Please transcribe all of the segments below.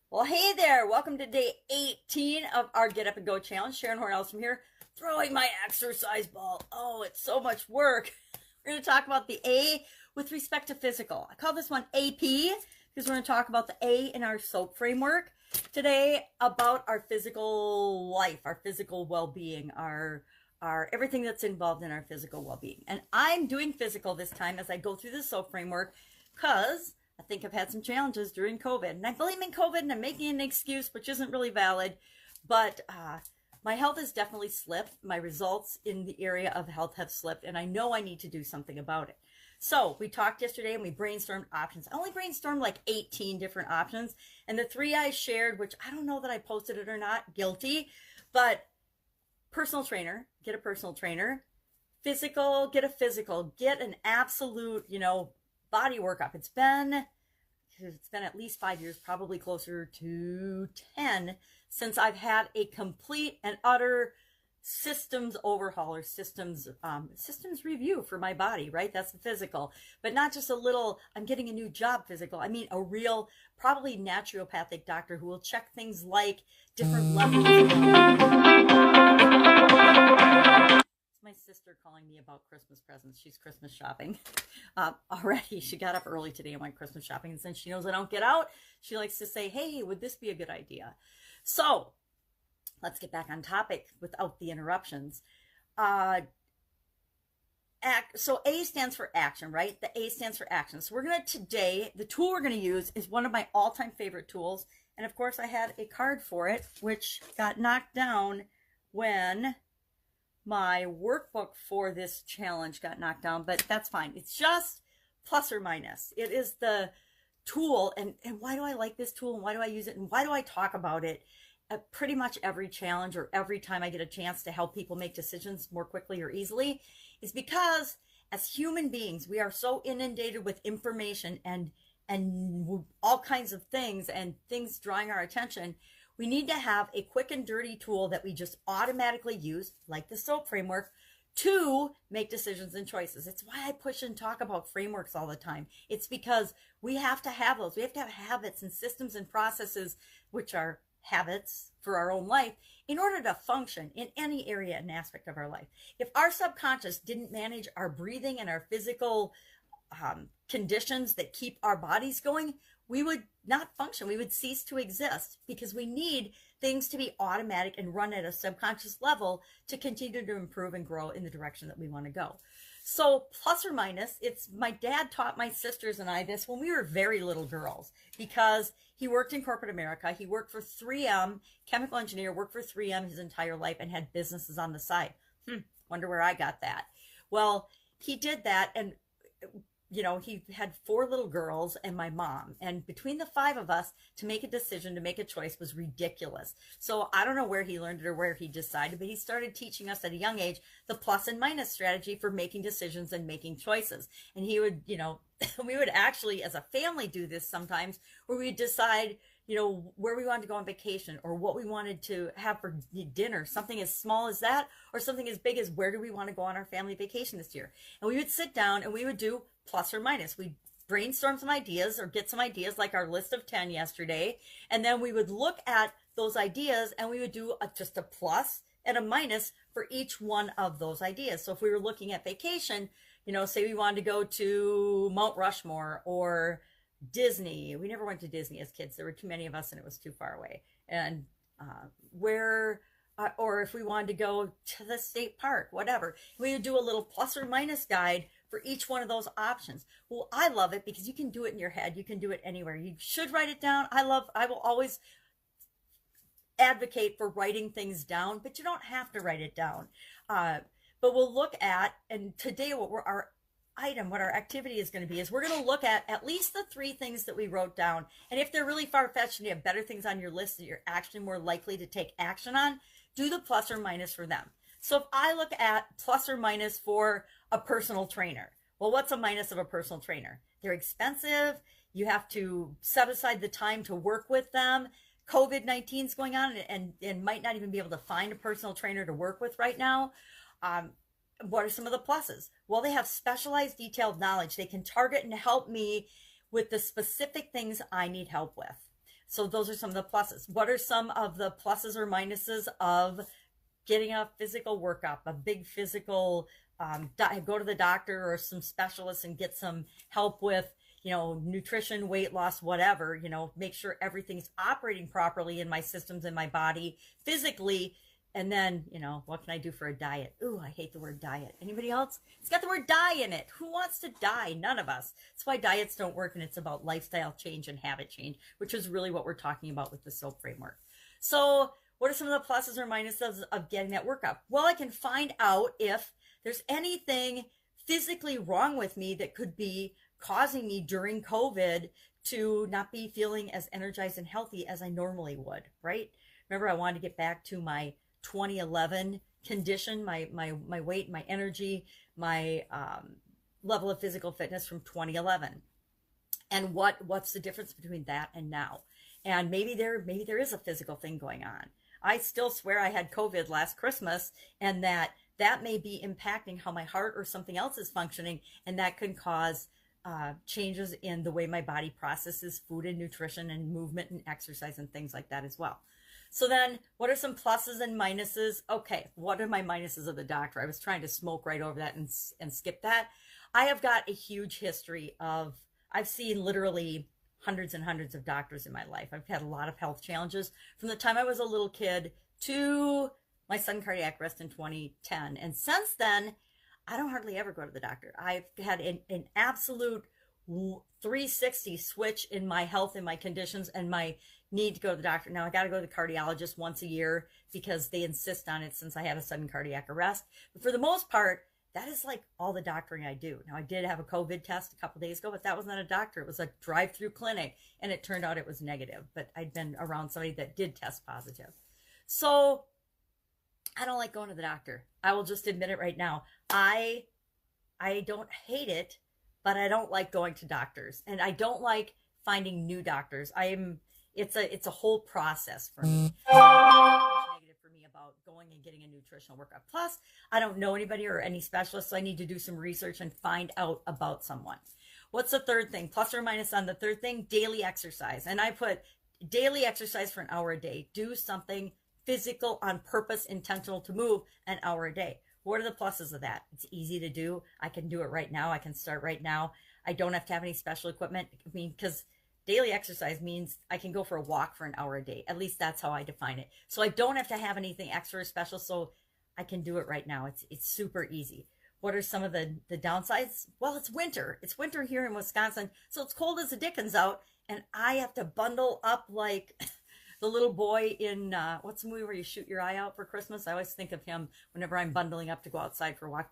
Well, hey there. Welcome to day 18 of our Get Up and Go challenge. Sharon Horne-Ellstrom here, throwing my exercise ball. Oh, it's so much work. We're going to talk about the A with respect to physical. I call this one AP because we're going to talk about the A in our SOAP framework today, about our physical life, our physical well-being, our everything that's involved in our physical well-being. And I'm doing physical this time as I go through the SOAP framework because I think I've had some challenges during COVID, and I blame in COVID, and I'm making an excuse, which isn't really valid. But my health has definitely slipped. My results in the area of health have slipped, and I know I need to do something about it. So we talked yesterday, and we brainstormed options. I only brainstormed like 18 different options, and the three I shared, which I don't know that I posted it or not, guilty, but personal trainer, get a personal trainer. Physical, get a physical. Get an absolute, body workup. It's been at least 5 years, probably closer to 10, since I've had a complete and utter systems overhaul or systems review for my body, right? That's the physical, but not just a little, I'm getting a new job physical. I mean, a real, probably naturopathic doctor who will check things like different levels my sister calling me about Christmas presents. She's Christmas shopping already. She got up early today and went Christmas shopping. And since she knows I don't get out, she likes to say, hey, would this be a good idea? So let's get back on topic without the interruptions. So A stands for action, right? The A stands for action. So we're going to today, the tool we're going to use is one of my all-time favorite tools. And of course I had a card for it, which got knocked down when my workbook for this challenge got knocked down, but that's fine. It's just plus or minus. It is the tool. And why do I like this tool? And why do I use it? And why do I talk about it at pretty much every challenge or every time I get a chance to help people make decisions more quickly or easily? Is because as human beings, we are so inundated with information and all kinds of things and things drawing our attention. We need to have a quick and dirty tool that we just automatically use, like the SOAP framework, to make decisions and choices. It's why I push and talk about frameworks all the time. It's because we have to have those. We have to have habits and systems and processes, which are habits for our own life, in order to function in any area and aspect of our life. If our subconscious didn't manage our breathing and our physical conditions that keep our bodies going, we would not function. We would cease to exist, because we need things to be automatic and run at a subconscious level to continue to improve and grow in the direction that we want to go. So plus or minus, it's my dad taught my sisters and I this when we were very little girls, because he worked in corporate America. He worked for 3M, chemical engineer, worked for 3M his entire life and had businesses on the side. Wonder where I got that. Well, he did that, and he had 4 little girls and my mom. And between the 5 of us, to make a decision, to make a choice was ridiculous. So I don't know where he learned it or where he decided, but he started teaching us at a young age the plus and minus strategy for making decisions and making choices. And he would, we would actually, as a family, do this sometimes, where we'd decide, where we wanted to go on vacation or what we wanted to have for dinner, something as small as that, or something as big as where do we want to go on our family vacation this year. And we would sit down and we would do plus or minus. We'd brainstorm some ideas or get some ideas, like our list of 10 yesterday. And then we would look at those ideas and we would do just a plus and a minus for each one of those ideas. So if we were looking at vacation, say we wanted to go to Mount Rushmore or Disney. We never went to Disney as kids. There were too many of us and it was too far away. And or if we wanted to go to the state park, whatever, we would do a little plus or minus guide for each one of those options. Well, I love it because you can do it in your head. You can do it anywhere. You should write it down. I will always advocate for writing things down, but you don't have to write it down. But we'll look at, and today what our activity is going to be is we're going to look at least the 3 things that we wrote down. And if they're really far-fetched and you have better things on your list that you're actually more likely to take action on, do the plus or minus for them. So if I look at plus or minus for a personal trainer, well, what's a minus of a personal trainer? They're expensive. You have to set aside the time to work with them. COVID-19 is going on and might not even be able to find a personal trainer to work with right now. What are some of the pluses? Well, they have specialized, detailed knowledge. They can target and help me with the specific things I need help with. So those are some of the pluses. What are some of the pluses or minuses of getting a physical workup, a big physical, go to the doctor or some specialists and get some help with, nutrition, weight loss, whatever, make sure everything's operating properly in my systems, in my body, physically. And then, what can I do for a diet? Ooh, I hate the word diet. Anybody else? It's got the word die in it. Who wants to die? None of us. That's why diets don't work, and it's about lifestyle change and habit change, which is really what we're talking about with the SOAP framework. So what are some of the pluses or minuses of getting that workup? Well, I can find out if there's anything physically wrong with me that could be causing me during COVID to not be feeling as energized and healthy as I normally would, right? Remember, I wanted to get back to my 2011 condition, my weight, my energy, my level of physical fitness from 2011. And what's the difference between that and now? And maybe there is a physical thing going on. I still swear I had COVID last Christmas, and that may be impacting how my heart or something else is functioning, and that could cause changes in the way my body processes food and nutrition and movement and exercise and things like that as well. So then, what are some pluses and minuses? Okay, what are my minuses of the doctor? I was trying to smoke right over that and skip that. I have got a huge history I've seen literally hundreds and hundreds of doctors in my life. I've had a lot of health challenges from the time I was a little kid to my sudden cardiac arrest in 2010. And since then, I don't hardly ever go to the doctor. I've had an absolute 360 switch in my health and my conditions and my need to go to the doctor. Now, I got to go to the cardiologist once a year because they insist on it since I had a sudden cardiac arrest. But for the most part, that is like all the doctoring I do. Now, I did have a COVID test a couple days ago, but that was not a doctor. It was a drive-through clinic, and it turned out it was negative. But I'd been around somebody that did test positive. So I don't like going to the doctor. I will just admit it right now. I don't hate it, but I don't like going to doctors, and I don't like finding new doctors. It's a whole process for me. Negative for me about going and getting a nutritional workup. Plus, I don't know anybody or any specialists, so I need to do some research and find out about someone. What's the third thing? Plus or minus on the third thing? Daily exercise. And I put daily exercise for an hour a day. Do something physical on purpose, intentional to move an hour a day. What are the pluses of that? It's easy to do. I can do it right now. I can start right now. I don't have to have any special equipment. I mean, because daily exercise means I can go for a walk for an hour a day. At least that's how I define it. So I don't have to have anything extra or special, so I can do it right now. It's super easy. What are some of the downsides? Well, it's winter. It's winter here in Wisconsin, so it's cold as the dickens out, and I have to bundle up like the little boy in, what's the movie where you shoot your eye out for Christmas? I always think of him whenever I'm bundling up to go outside for a walk.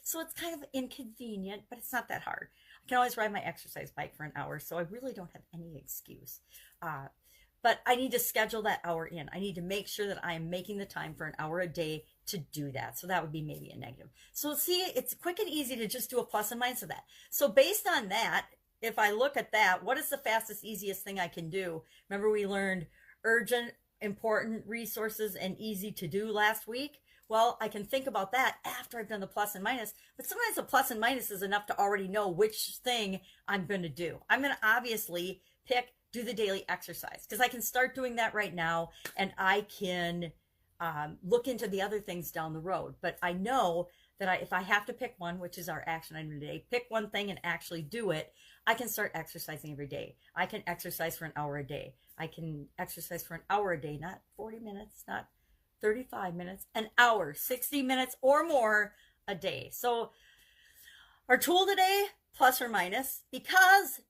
So it's kind of inconvenient, but it's not that hard. I can always ride my exercise bike for an hour, so I really don't have any excuse. But I need to schedule that hour in. I need to make sure that I'm making the time for an hour a day to do that. So that would be maybe a negative. So see, it's quick and easy to just do a plus and minus of that. So based on that, if I look at that, what is the fastest, easiest thing I can do? Remember we learned urgent, important resources and easy to do last week? Well, I can think about that after I've done the plus and minus, but sometimes the plus and minus is enough to already know which thing I'm going to do. I'm going to obviously do the daily exercise because I can start doing that right now, and I can look into the other things down the road. But I know that if I have to pick one, which is our action item today, pick one thing and actually do it, I can start exercising every day. I can exercise for an hour a day. I can exercise for an hour a day, not 40 minutes, not 35 minutes, an hour, 60 minutes or more a day. So our tool today, plus or minus, because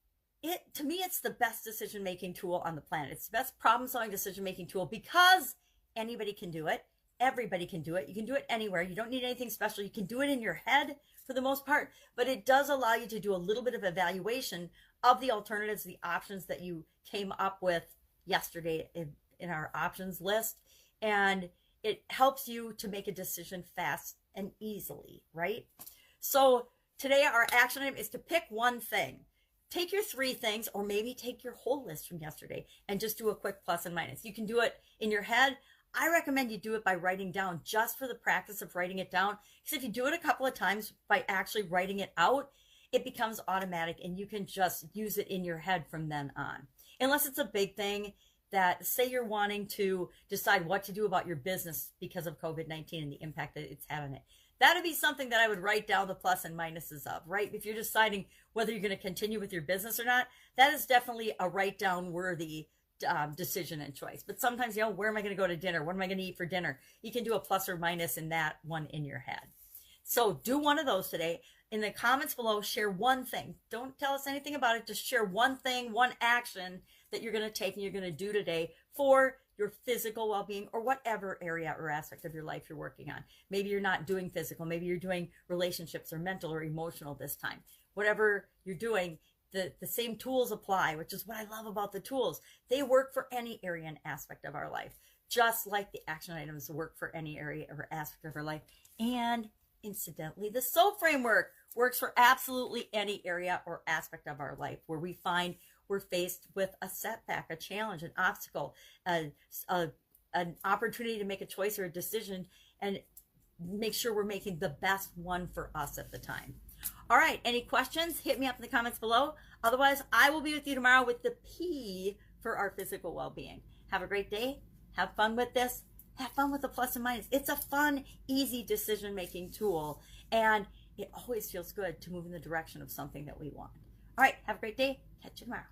to me, it's the best decision-making tool on the planet. It's the best problem-solving decision-making tool because anybody can do it. Everybody can do it. You can do it anywhere. You don't need anything special. You can do it in your head for the most part, but it does allow you to do a little bit of evaluation of the alternatives, the options that you came up with yesterday in our options list. And it helps you to make a decision fast and easily, right? So today our action item is to pick one thing. Take your 3 things, or maybe take your whole list from yesterday and just do a quick plus and minus. You can do it in your head. I recommend you do it by writing down, just for the practice of writing it down. Because if you do it a couple of times by actually writing it out, it becomes automatic and you can just use it in your head from then on. unless it's a big thing that, say you're wanting to decide what to do about your business because of COVID-19 and the impact that it's had on it. That would be something that I would write down the plus and minuses of, right? If you're deciding whether you're going to continue with your business or not, that is definitely a write down worthy decision and choice. But sometimes, where am I going to go to dinner? What am I going to eat for dinner? You can do a plus or minus in that one in your head. So do one of those today. In the comments below, share one thing. Don't tell us anything about it. Just share one thing, one action that you're going to take and you're going to do today for your physical well-being or whatever area or aspect of your life you're working on. Maybe you're not doing physical. Maybe you're doing relationships or mental or emotional this time. Whatever you're doing, the same tools apply, which is what I love about the tools. They work for any area and aspect of our life, just like the action items work for any area or aspect of our life. And incidentally, the SOAP framework works for absolutely any area or aspect of our life where we find we're faced with a setback, a challenge, an obstacle, an opportunity to make a choice or a decision, and make sure we're making the best one for us at the time. All right, any questions? Hit me up in the comments below. Otherwise, I will be with you tomorrow with the P for our physical well-being. Have a great day. Have fun with this. Have fun with the plus and minus. It's a fun, easy decision-making tool, and it always feels good to move in the direction of something that we want. All right, have a great day. Catch you tomorrow.